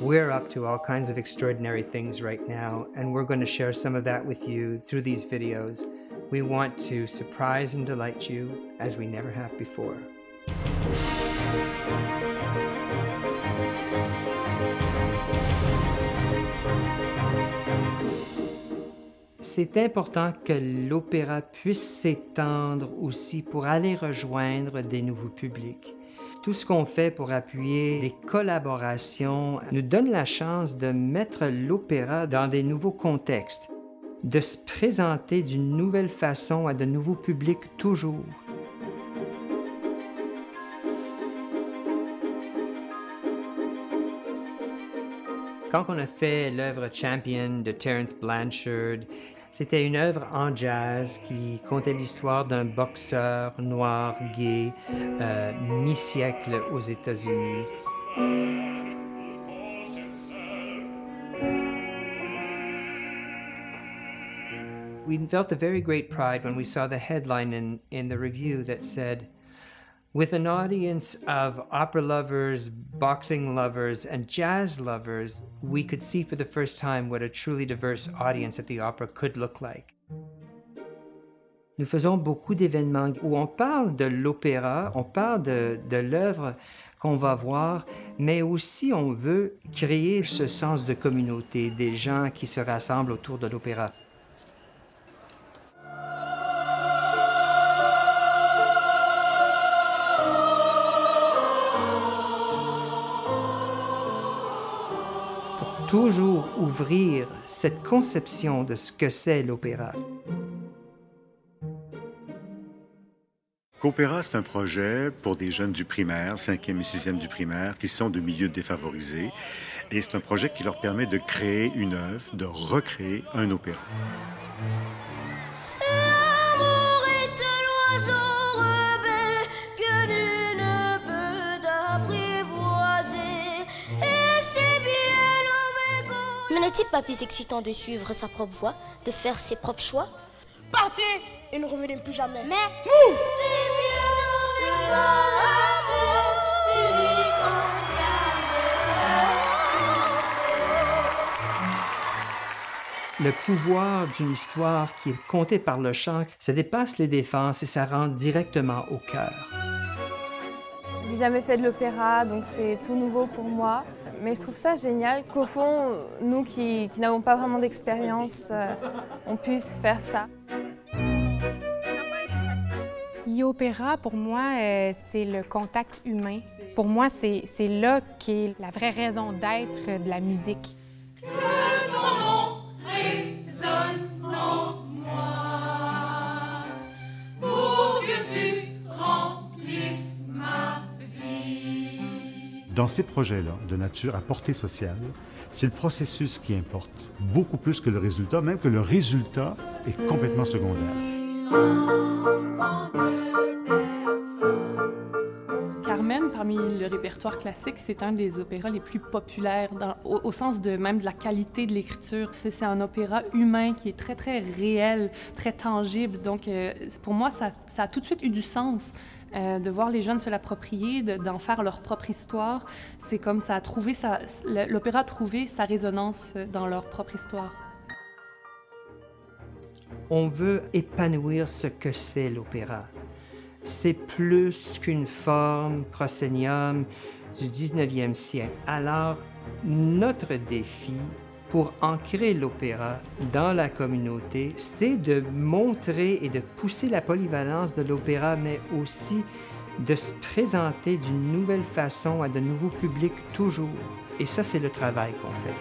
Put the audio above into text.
We're up to all kinds of extraordinary things right now, and we're going to share some of that with you through these videos. We want to surprise and delight you as we never have before. C'est important que l'opéra puisse s'étendre aussi pour aller rejoindre des nouveaux publics. Tout ce qu'on fait pour appuyer les collaborations nous donne la chance de mettre l'opéra dans des nouveaux contextes, de se présenter d'une nouvelle façon à de nouveaux publics toujours. Quand on a fait l'œuvre Champion de Terence Blanchard, c'était une œuvre en jazz qui contait l'histoire d'un boxeur noir gay mi-siècle aux États-Unis. We felt a very great pride when we saw the headline in the review that said, "With an audience of opera lovers, boxing lovers, and jazz lovers, we could see for the first time what a truly diverse audience at the opera could look like." Nous faisons beaucoup d'événements où on parle de l'opéra, on parle de l'œuvre qu'on va voir, mais aussi on veut créer ce sens de communauté, des gens qui se rassemblent autour de l'opéra. Toujours ouvrir cette conception de ce que c'est l'opéra. Qu'Opéra, c'est un projet pour des jeunes du primaire, 5e et 6e du primaire, qui sont de milieux défavorisés. Et c'est un projet qui leur permet de créer une œuvre, de recréer un opéra. L'amour est un oiseau rebelle que nul ne peut apprivoiser. Et c'est bien avec. Mais n'est-il pas plus excitant de suivre sa propre voie, de faire ses propres choix? Partez et ne revenez plus jamais. Mais Mouh! Le pouvoir d'une histoire qui est contée par le chant, ça dépasse les défenses et ça rentre directement au cœur. J'ai jamais fait de l'opéra, donc c'est tout nouveau pour moi. Mais je trouve ça génial qu'au fond, nous qui n'avons pas vraiment d'expérience, on puisse faire ça. Opéra, pour moi, c'est le contact humain. Pour moi, c'est là qu'est la vraie raison d'être de la musique. Que ton nom résonne en moi, pour que tu remplisses ma vie. Dans ces projets-là, de nature à portée sociale, c'est le processus qui importe, beaucoup plus que le résultat, même que le résultat est complètement secondaire. Carmen, parmi le répertoire classique, c'est un des opéras les plus populaires, au sens même de la qualité de l'écriture. C'est un opéra humain qui est très, très réel, très tangible. Donc, pour moi, ça a tout de suite eu du sens de voir les jeunes se l'approprier, d'en faire leur propre histoire. C'est comme ça a trouvé l'opéra a trouvé sa résonance dans leur propre histoire. On veut épanouir ce que c'est l'opéra. C'est plus qu'une forme proscénium du 19e siècle. Alors, notre défi pour ancrer l'opéra dans la communauté, c'est de montrer et de pousser la polyvalence de l'opéra, mais aussi de se présenter d'une nouvelle façon à de nouveaux publics toujours. Et ça, c'est le travail qu'on fait.